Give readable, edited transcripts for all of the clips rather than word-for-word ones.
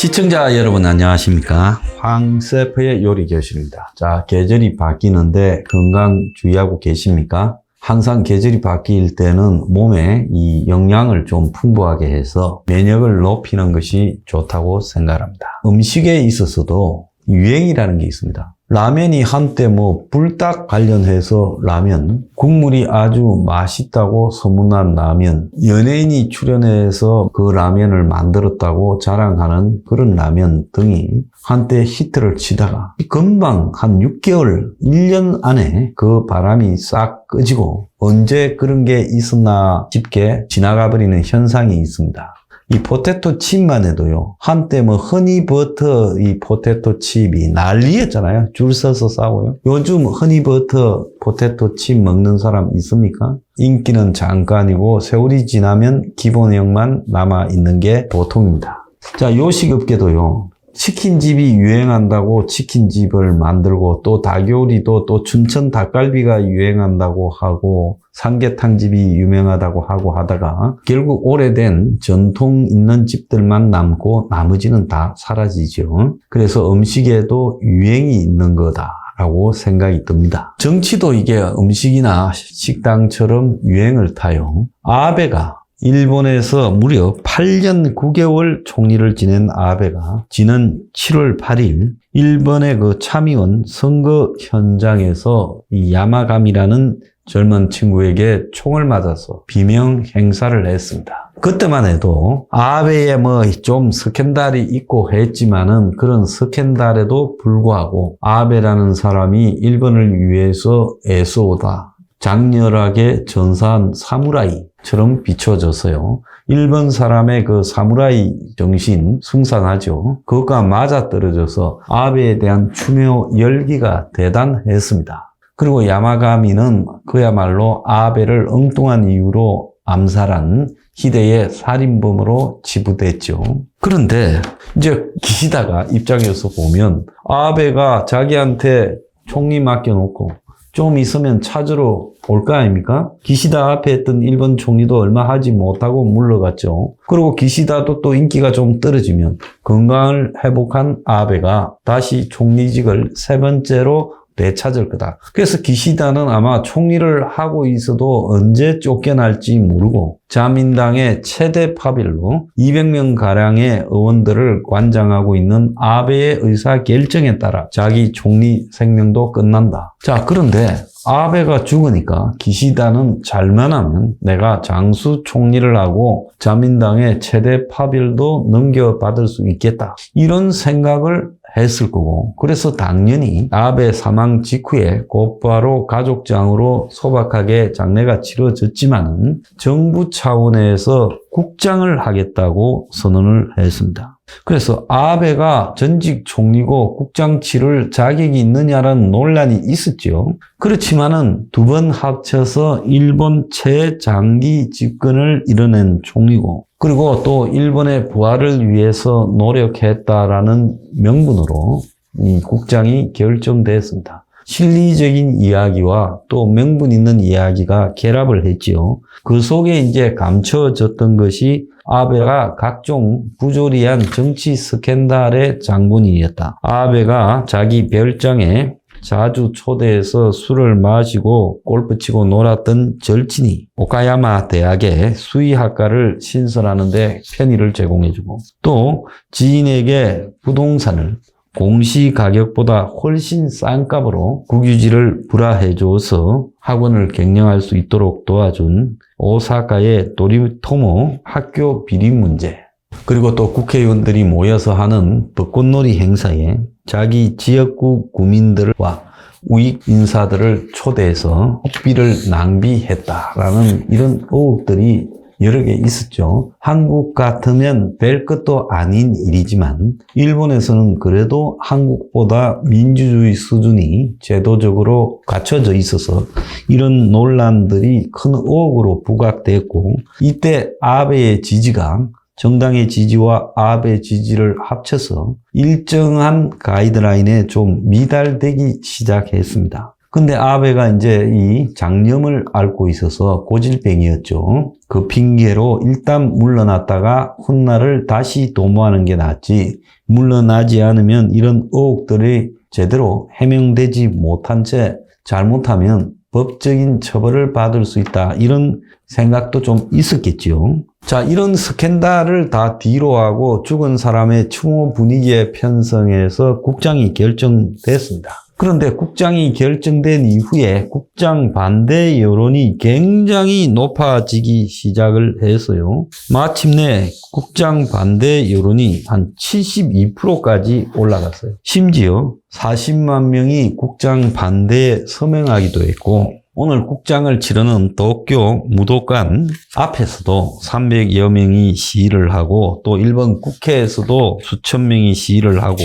시청자 여러분 안녕하십니까? 황셰프의 요리교실입니다. 자, 계절이 바뀌는데 건강 주의하고 계십니까? 항상 계절이 바뀔 때는 몸에 이 영양을 좀 풍부하게 해서 면역을 높이는 것이 좋다고 생각합니다. 음식에 있어서도 유행이라는 게 있습니다. 라면이 한때 불닭 관련해서 라면, 국물이 아주 맛있다고 소문난 라면, 연예인이 출연해서 그 라면을 만들었다고 자랑하는 그런 라면 등이 한때 히트를 치다가 금방 한 6개월, 1년 안에 그 바람이 싹 꺼지고 언제 그런 게 있었나 싶게 지나가 버리는 현상이 있습니다. 이 포테토 칩만 해도요, 한때 허니버터 이 포테토 칩이 난리였잖아요. 줄 서서 싸고요. 요즘 허니버터 포테토 칩 먹는 사람 있습니까? 인기는 잠깐이고 세월이 지나면 기본형만 남아있는 게 보통입니다. 자, 요식업계도요, 치킨집이 유행한다고 치킨집을 만들고 또 닭요리도 또 춘천 닭갈비가 유행한다고 하고 삼계탕집이 유명하다고 하고 하다가 결국 오래된 전통 있는 집들만 남고 나머지는 다 사라지죠. 그래서 음식에도 유행이 있는 거다라고 생각이 듭니다. 정치도 이게 음식이나 식당처럼 유행을 타요. 아베가 일본에서 무려 8년 9개월 총리를 지낸 아베가 지난 7월 8일 일본의 그 참의원 선거 현장에서 이 야마가미라는 젊은 친구에게 총을 맞아서 비명 행사를 했습니다. 그때만 해도 아베의 좀 스캔들이 있고 했지만은 그런 스캔들에도 불구하고 아베라는 사람이 일본을 위해서 애써오다 장렬하게 전사한 사무라이처럼 비춰졌어요. 일본 사람의 그 사무라이 정신 숭상하죠. 그것과 맞아떨어져서 아베에 대한 추모 열기가 대단했습니다. 그리고 야마가미는 그야말로 아베를 엉뚱한 이유로 암살한 히데의 살인범으로 치부됐죠. 그런데 이제 기시다가 입장에서 보면 아베가 자기한테 총리 맡겨놓고 좀 있으면 찾으러 올 거 아닙니까? 기시다 앞에 했던 일본 총리도 얼마 하지 못하고 물러갔죠. 그리고 기시다도 또 인기가 좀 떨어지면 건강을 회복한 아베가 다시 총리직을 세 번째로 되찾을 거다. 그래서 기시다는 아마 총리를 하고 있어도 언제 쫓겨날지 모르고 자민당의 최대 파빌로 200명가량의 의원들을 관장하고 있는 아베의 의사결정에 따라 자기 총리 생명도 끝난다. 자, 그런데 아베가 죽으니까 기시다는 잘만 하면 내가 장수 총리를 하고 자민당의 최대 파빌도 넘겨받을 수 있겠다. 이런 생각을 했을 거고, 그래서 당연히 아베 사망 직후에 곧바로 가족장으로 소박하게 장례가 치러졌지만은 정부 차원에서 국장을 하겠다고 선언을 했습니다. 그래서 아베가 전직 총리고 국장 치를 자격이 있느냐라는 논란이 있었죠. 그렇지만은 두 번 합쳐서 일본 최장기 집권을 이뤄낸 총리고, 그리고 또 일본의 부활을 위해서 노력했다라는 명분으로 이 국장이 결정됐습니다. 실리적인 이야기와 또 명분 있는 이야기가 결합을 했지요. 그 속에 이제 감춰졌던 것이 아베가 각종 부조리한 정치 스캔들의 장본인이었다. 아베가 자기 별장에 자주 초대해서 술을 마시고 골프 치고 놀았던 절친이 오카야마 대학의 수의학과를 신설하는 데 편의를 제공해주고, 또 지인에게 부동산을 공시 가격보다 훨씬 싼 값으로 국유지를 불화해줘서 학원을 경영할 수 있도록 도와준 오사카의 도리토모 학교 비리 문제, 그리고 또 국회의원들이 모여서 하는 벚꽃놀이 행사에 자기 지역구 구민들과 우익 인사들을 초대해서 학비를 낭비했다라는 이런 의혹들이 여러 개 있었죠. 한국 같으면 별 것도 아닌 일이지만 일본에서는 그래도 한국보다 민주주의 수준이 제도적으로 갖춰져 있어서 이런 논란들이 큰 의혹으로 부각됐고, 이때 아베의 지지가 정당의 지지와 아베 지지를 합쳐서 일정한 가이드라인에 좀 미달되기 시작했습니다. 근데 아베가 이제 이 장염을 앓고 있어서 고질병이었죠. 그 핑계로 일단 물러났다가 훗날을 다시 도모하는 게 낫지, 물러나지 않으면 이런 의혹들이 제대로 해명되지 못한 채 잘못하면 법적인 처벌을 받을 수 있다, 이런 생각도 좀 있었겠지요. 자, 이런 스캔들을 다 뒤로하고 죽은 사람의 추모 분위기에 편성해서 국장이 결정됐습니다. 그런데 국장이 결정된 이후에 국장 반대 여론이 굉장히 높아지기 시작을 했어요. 마침내 국장 반대 여론이 한 72%까지 올라갔어요. 심지어 40만 명이 국장 반대에 서명하기도 했고, 오늘 국장을 치르는 도쿄 무도관 앞에서도 300여 명이 시위를 하고, 또 일본 국회에서도 수천 명이 시위를 하고,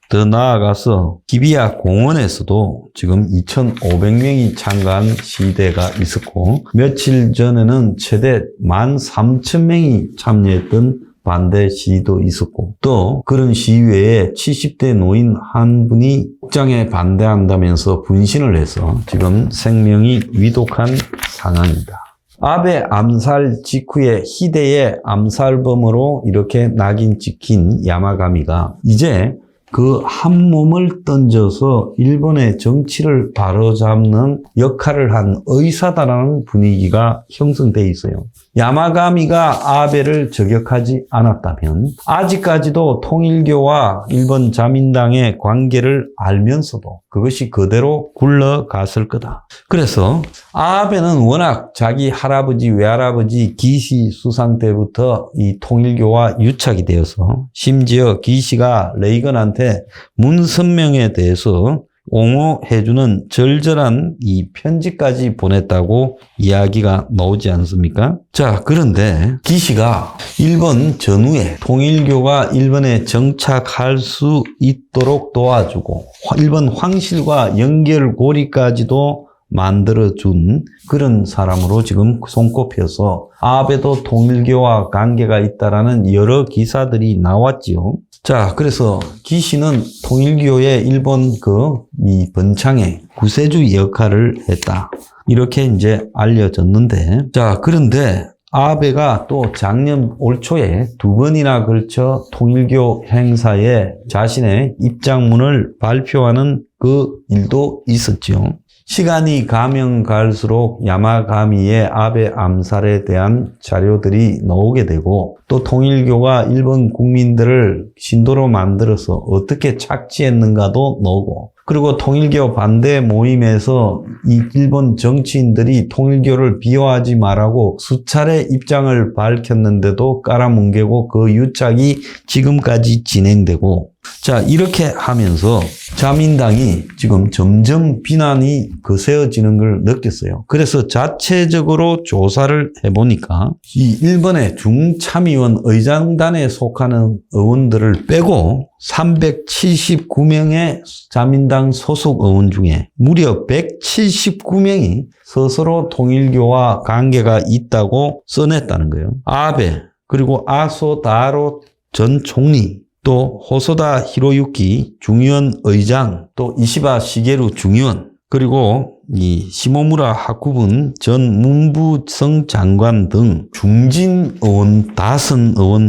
더 나아가서 기비야 공원에서도 지금 2,500명이 참가한 시위대가 있었고, 며칠 전에는 최대 13,000명이 참여했던 반대 시위도 있었고, 또 그런 시위에 70대 노인 한 분이 국장에 반대한다면서 분신을 해서 지금 생명이 위독한 상황입니다. 아베 암살 직후에 히데의 암살범으로 이렇게 낙인 찍힌 야마가미가 이제 그 한 몸을 던져서 일본의 정치를 바로잡는 역할을 한 의사다라는 분위기가 형성돼 있어요. 야마가미가 아베를 저격하지 않았다면 아직까지도 통일교와 일본 자민당의 관계를 알면서도 그것이 그대로 굴러갔을 거다. 그래서 아베는 워낙 자기 할아버지, 외할아버지 기시 수상 때부터 이 통일교와 유착이 되어서, 심지어 기시가 레이건한테 문선명에 대해서 옹호해주는 절절한 이 편지까지 보냈다고 이야기가 나오지 않습니까? 자, 그런데 기시가 일본 전후에 통일교가 일본에 정착할 수 있도록 도와주고 일본 황실과 연결고리까지도 만들어준 그런 사람으로 지금 손꼽혀서 아베도 통일교와 관계가 있다라는 여러 기사들이 나왔지요. 자, 그래서 기시는 통일교의 일본 이 번창의 구세주 역할을 했다, 이렇게 이제 알려졌는데, 자, 그런데 아베가 또 작년 올 초에 2번이나 걸쳐 통일교 행사에 자신의 입장문을 발표하는 그 일도 있었죠. 시간이 가면 갈수록 야마가미의 아베 암살에 대한 자료들이 나오게 되고, 또 통일교가 일본 국민들을 신도로 만들어서 어떻게 착취했는가도 나오고, 그리고 통일교 반대 모임에서 이 일본 정치인들이 통일교를 비호하지 말라고 수차례 입장을 밝혔는데도 깔아뭉개고 그 유착이 지금까지 진행되고, 자, 이렇게 하면서 자민당이 지금 점점 비난이 거세어지는 걸 느꼈어요. 그래서 자체적으로 조사를 해보니까 이 일본의 중참의원 의장단에 속하는 의원들을 빼고 379명의 자민당 소속 의원 중에 무려 179명이 스스로 통일교와 관계가 있다고 써냈다는 거예요. 아베, 그리고 아소 다로 전 총리, 또 호소다 히로유키 중의원 의장, 또 이시바 시게루 중의원, 그리고 이 시모무라 하쿠분 전 문부성 장관 등 중진 의원, 다선 의원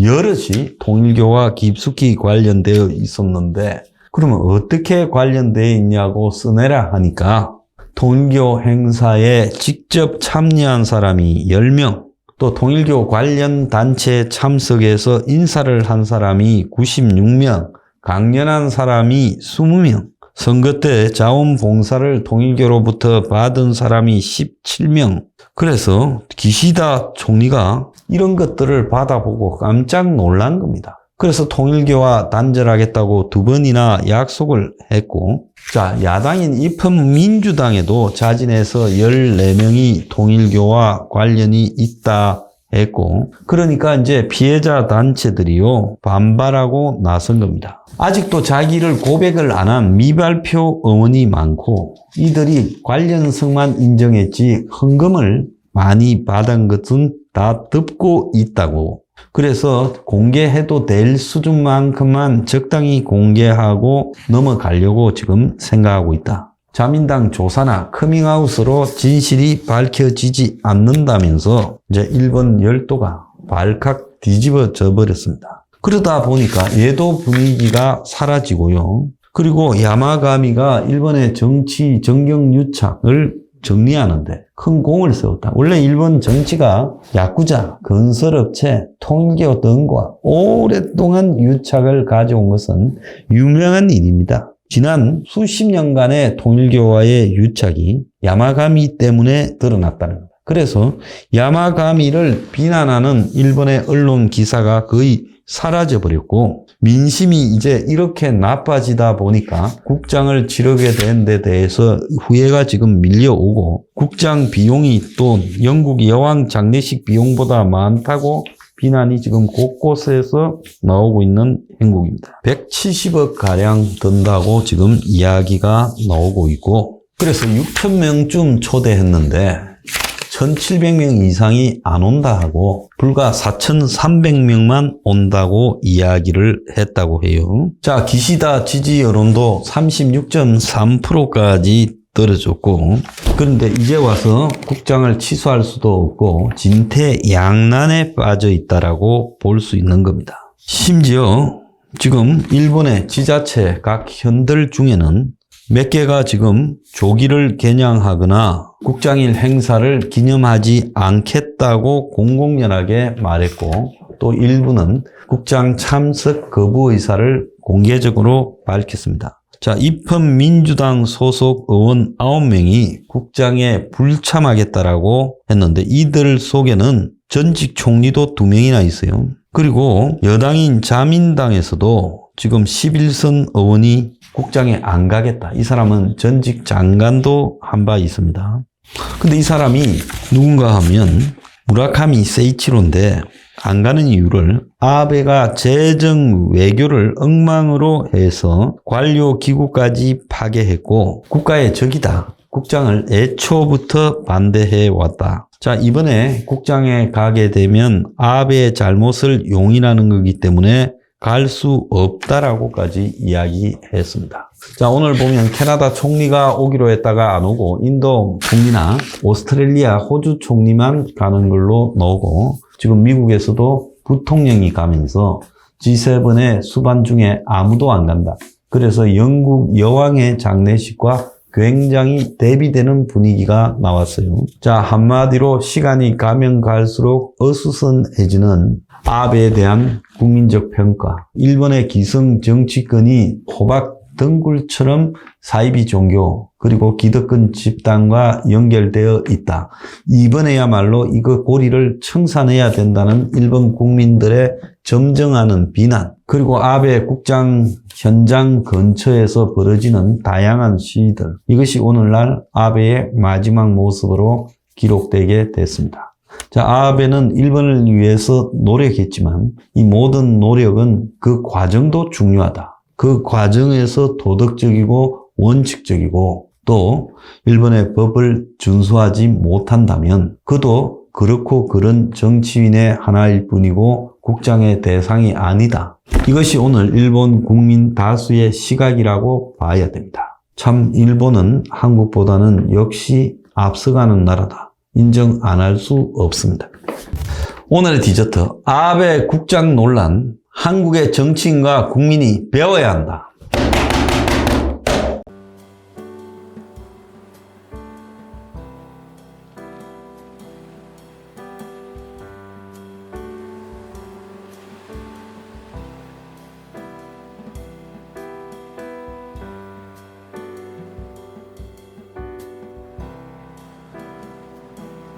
여럿이 통일교와 깊숙이 관련되어 있었는데, 그러면 어떻게 관련되어 있냐고 써내라 하니까 통일교 행사에 직접 참여한 사람이 10명, 또 통일교 관련 단체에 참석해서 인사를 한 사람이 96명, 강연한 사람이 20명, 선거 때 자원봉사를 통일교로부터 받은 사람이 17명. 그래서 기시다 총리가 이런 것들을 받아보고 깜짝 놀란 겁니다. 그래서 통일교와 단절하겠다고 2번이나 약속을 했고, 자, 야당인 입헌민주당에도 자진해서 14명이 통일교와 관련이 있다 했고, 그러니까 이제 피해자 단체들이요 반발하고 나선 겁니다. 아직도 자기를 고백을 안 한 미발표 의원이 많고, 이들이 관련성만 인정했지 헌금을 많이 받은 것은 다 덮고 있다고. 그래서 공개해도 될 수준만큼만 적당히 공개하고 넘어가려고 지금 생각하고 있다. 자민당 조사나 커밍아웃으로 진실이 밝혀지지 않는다면서 이제 일본 열도가 발칵 뒤집어져 버렸습니다. 그러다 보니까 예도 분위기가 사라지고요. 그리고 야마가미가 일본의 정치 정경유착을 정리하는데 큰 공을 세웠다. 원래 일본 정치가 야쿠자, 건설업체, 통일교 등과 오랫동안 유착을 가져온 것은 유명한 일입니다. 지난 수십 년간의 통일교와의 유착이 야마가미 때문에 드러났다는 겁니다. 그래서 야마가미를 비난하는 일본의 언론 기사가 거의 사라져버렸고 민심이 이제 이렇게 나빠지다 보니까 국장을 치르게 된 데 대해서 후회가 지금 밀려오고 국장 비용이 또 영국 여왕 장례식 비용보다 많다고 비난이 지금 곳곳에서 나오고 있는 행국입니다. 170억 가량 든다고 지금 이야기가 나오고 있고 그래서 6,000명쯤 초대했는데 1,700명 이상이 안 온다 하고 불과 4,300명만 온다고 이야기를 했다고 해요. 자, 기시다 지지 여론도 36.3%까지 떨어졌고 그런데 이제 와서 국장을 취소할 수도 없고 진퇴양난에 빠져 있다라고 볼 수 있는 겁니다. 심지어 지금 일본의 지자체 각 현들 중에는 몇 개가 지금 조기를 개냥하거나 국장일 행사를 기념하지 않겠다고 공공연하게 말했고 또 일부는 국장 참석 거부 의사를 공개적으로 밝혔습니다. 자, 입헌민주당 소속 의원 9명이 국장에 불참하겠다라고 했는데 이들 속에는 전직 총리도 2명이나 있어요. 그리고 여당인 자민당에서도 지금 11선 의원이 국장에 안 가겠다. 이 사람은 전직 장관도 한 바 있습니다. 근데 이 사람이 누군가 하면 무라카미 세이치로인데 안 가는 이유를 아베가 재정 외교를 엉망으로 해서 관료 기구까지 파괴했고 국가의 적이다. 국장을 애초부터 반대해 왔다. 자, 이번에 국장에 가게 되면 아베의 잘못을 용인하는 거기 때문에 갈 수 없다라고까지 이야기했습니다. 자, 오늘 보면 캐나다 총리가 오기로 했다가 안 오고 인도 총리나 오스트레일리아, 호주 총리만 가는 걸로 나오고 지금 미국에서도 부통령이 가면서 G7의 수반 중에 아무도 안 간다. 그래서 영국 여왕의 장례식과 굉장히 대비되는 분위기가 나왔어요. 자, 한마디로 시간이 가면 갈수록 어수선해지는 아베에 대한 국민적 평가. 일본의 기성 정치권이 호박 등굴처럼 사이비 종교 그리고 기득권 집단과 연결되어 있다. 이번에야말로 이거 고리를 청산해야 된다는 일본 국민들의 점정하는 비난 그리고 아베 국장 현장 근처에서 벌어지는 다양한 시위들 이것이 오늘날 아베의 마지막 모습으로 기록되게 됐습니다. 자, 아베는 일본을 위해서 노력했지만 이 모든 노력은 그 과정도 중요하다. 그 과정에서 도덕적이고 원칙적이고 또 일본의 법을 준수하지 못한다면 그도 그렇고 그런 정치인의 하나일 뿐이고 국장의 대상이 아니다. 이것이 오늘 일본 국민 다수의 시각이라고 봐야 됩니다. 참 일본은 한국보다는 역시 앞서가는 나라다. 인정 안 할 수 없습니다. 오늘의 디저트 아베 국장 논란 한국의 정치인과 국민이 배워야 한다.